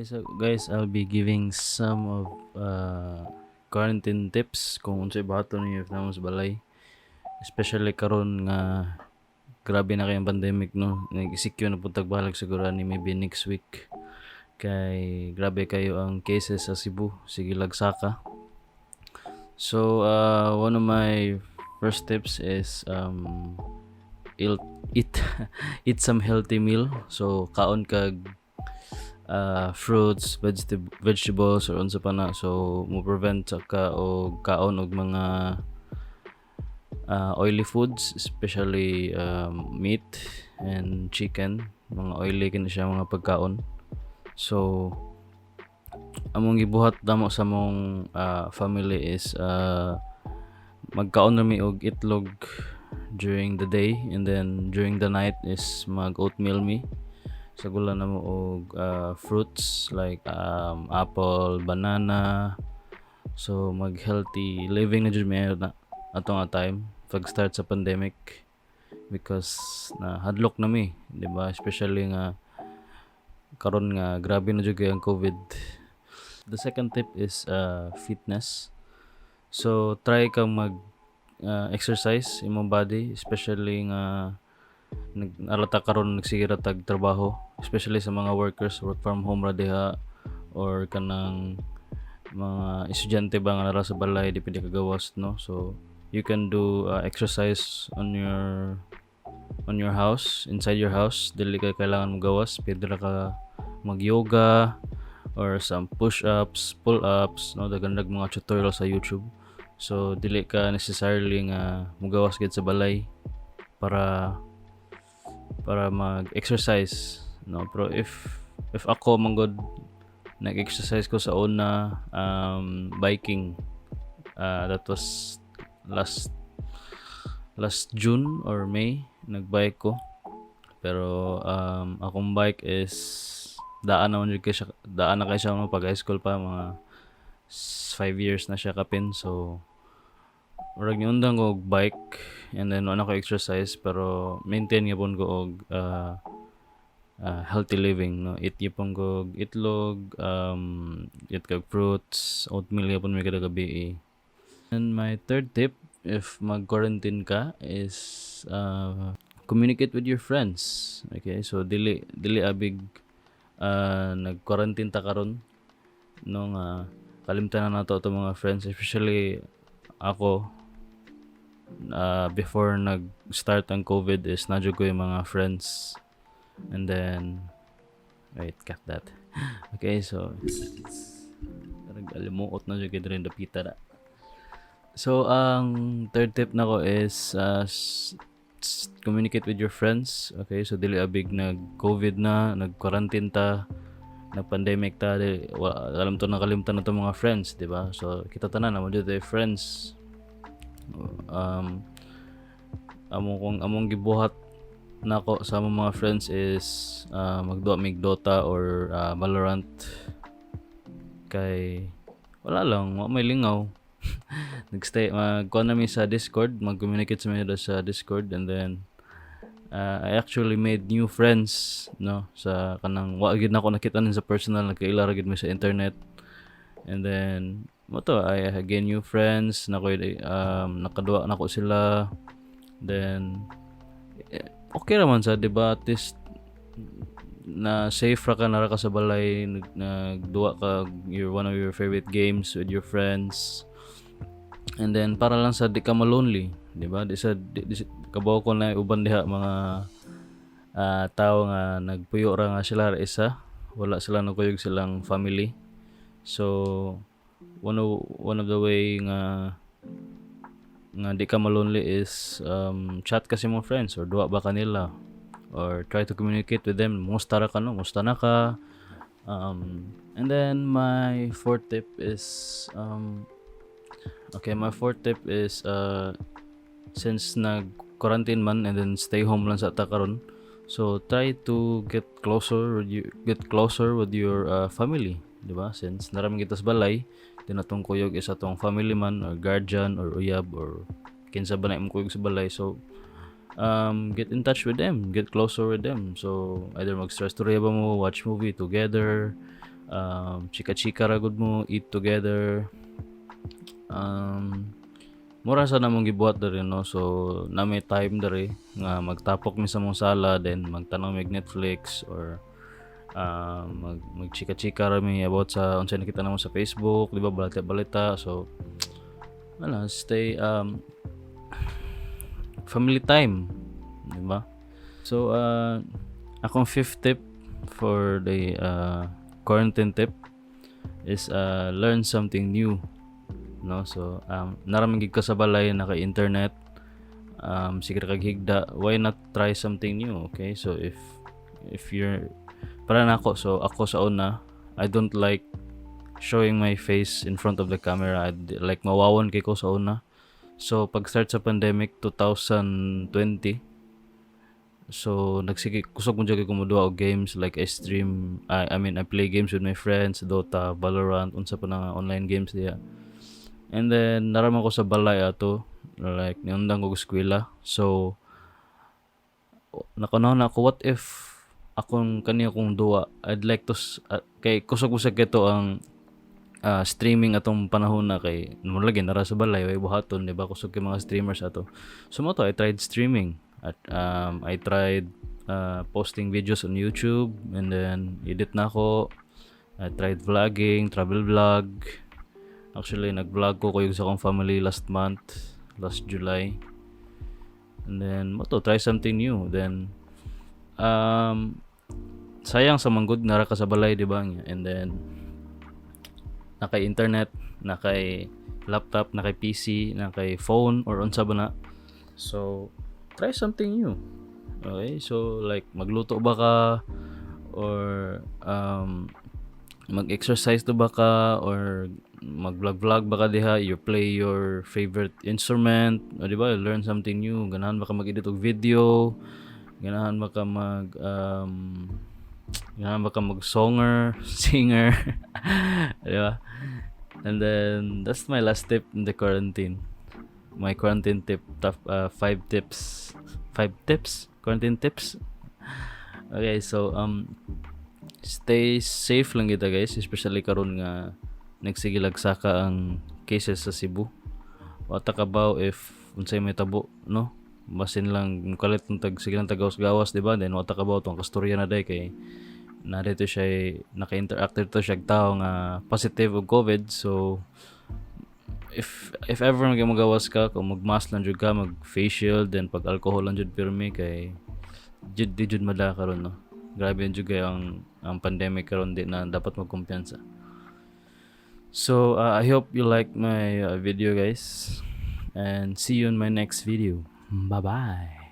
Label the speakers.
Speaker 1: Okay, so guys, I'll be giving some of quarantine tips kung unsay bahaton niyo if naman sa balay. Especially karon nga grabe na kayong pandemic no. Nag-secure na pud tagbalag siguro ni maybe next week. Kay grabe kayo ang cases sa Cebu, sige lagsaka. So one of my first tips is eat eat some healthy meal. So kaon kag fruits, vegetables or unsa pa na, so mo prevent ka og kaon og mga oily foods, especially meat and chicken. Mga oily kini siya mga pagkaon. So among gibuhat damo sa mong family is magkaon na mi og itlog during the day, and then during the night is mag oatmeal mi. Sagula na mo og fruits like apple, banana. So mag healthy living na jud mi na atong time pag start sa pandemic, because na hadlok na mi, di ba? Especially nga karon nga grabe na jud kay ang COVID. The second tip is fitness. So try kang mag exercise imong body, especially nga nag-alata karon nagsigira tag trabaho, especially sa mga workers work from home ra diha, or kanang mga estudyante ba nga nara sa balay di pwede kagawas no. So you can do exercise on your house, inside your house. Dili ka kailangan magawas, pwede ra ka mag yoga or some push-ups, pull-ups no, dagandag mga tutorial sa YouTube. So dili ka necessarily nga mugawas gid sa balay para mag-exercise no. Pero if ako manggod nag-exercise ko sa una biking, that was last June or May nagbike ko. Pero akong bike is daan na kay siya no, pag high school pa, mga 5 years na siya kapin. So murag niundang ko og bike, and then ano ko exercise, pero maintain gyapon ko og healthy living no. Eat gyapon ko og itlog, eat kag fruits, oatmeal gyapon mi kada gabi. And my third tip if mag-quarantine ka is communicate with your friends. Okay, so dili abig nag-quarantine ta karon no, nga kalimtan na nato itong mga friends, especially ako. Before nag-start ang COVID is nadyo ko yung mga friends, and then wait, cut that. Okay, so alimuot na dyan rin dapita na. So ang third tip nako is communicate with your friends. Okay, so dili abig nag-COVID na, nag-quarantine ta, nag-pandemic ta, kalimtan na to mga friends, di ba? So kita tanan na mo dito friends. Among gibuhat nako sa among mga friends is magduwa mig Dota or Valorant, kay wala lang may lingaw. Nagstay magkuha nami sa Discord, mag-communicate sa Discord, and then I actually made new friends no, sa kanang wa gid nako nakita sa personal, nagkaila ra gid mi sa internet. And then I gain new friends na ko, nakaduwa na ko sila. Then okay raman sa, diba, at least na safe ra ka, nara ka sa balay, nagduwa ka one of your favorite games with your friends. And then para lang sa di ka ma-lonely, diba? Di kabaw ko na uban diha mga tao nga nagpuyo ra nga sila isa, wala sila nagkuyog silang family. So one of the way nga di ka ma-lonely is chat kasi mo friends, or duwa ba kanila, or try to communicate with them. Musta ra ka no, musta na ka. And then my fourth tip is since nag-quarantine man and then stay home lang sa ta karon, so try to get closer with your family, di ba? Since naraming kita sa balay, din atong kuyog is atong family man or guardian or uyab or kinsa ba na imong kuyog sa balay. So get in touch with them, get closer with them. So either mag-stress to ba mo, watch movie together, chika-chika ra gud mo, eat together. Mura sa namong gibuhat diri, no, so na may time diri nga magtapok mi sa mong sala, then magtanong mig Netflix, or magchika-chika ra mi about sa unsay nakita namo sa Facebook, di ba, balita-balita. So wala, stay family time, di ba? So akong fifth tip for the quarantine tip is learn something new, no. So naraming gid ka sa balay, naka internet, sige ra kag higda, why not try something new? Okay, so if you're para nako, so ako sa una, I don't like showing my face in front of the camera. Like mawawon kay ko sa una. So pag start sa pandemic 2020, so nagsige kusog mo jud ko moduha og games, like I stream, I mean I play games with my friends, Dota, Valorant, unsa pa na online games diya. And then naraman ko sa balay ato, like niundang ko eskwela. So nakunaon ako, what if akong kaniya kong duwa, I'd like to kay kusog usag kito ang streaming atong panahon na, kay lagi nara sa balay way buhaton, di ba, kusog kay mga streamers ato. So mo to, I tried streaming at I tried posting videos on YouTube, and then edit na ako. I tried vlogging, travel vlog. Actually nag-vlog ko kuyog sa akong family last July. And then mo to, try something new. Then sayang sa manggod nara ka sa balay, di ba? And then nakay internet, nakay laptop, nakay PC, nakay phone, or unsa ba na. So try something new. Okay, so like magluto ba ka, or mag-exercise to ba ka, or mag-vlog ba ka diha, you play your favorite instrument, o di ba, learn something new. Ganahan ba ka mag-edit og video, ganahan ba ka mag-songer, singer, di ba? And then that's my last tip in the quarantine. My quarantine tip, 5 tips. 5 tips? Quarantine tips? Okay, so stay safe lang kita, guys, especially karon nga nagsigilagsaka ang cases sa Cebu. Wata ka ba if unsay may tabo, no? Basin lang kalit ng sige lang tagawas-gawas, di ba? Then wata ka ba tong kastorya na day, kay na dito siya naka-interact dito siya tao nga positive og COVID. So if ever magawas ka, kung mag-mask lang jud ka, mag-face shield, then pag alcohol lang jud pirmi, kay jud di jud mada karon, no. Grabe jud kay ang pandemic karon, di na dapat magkumpiyansa. So I hope you like my video, guys, and see you in my next video. Bye bye.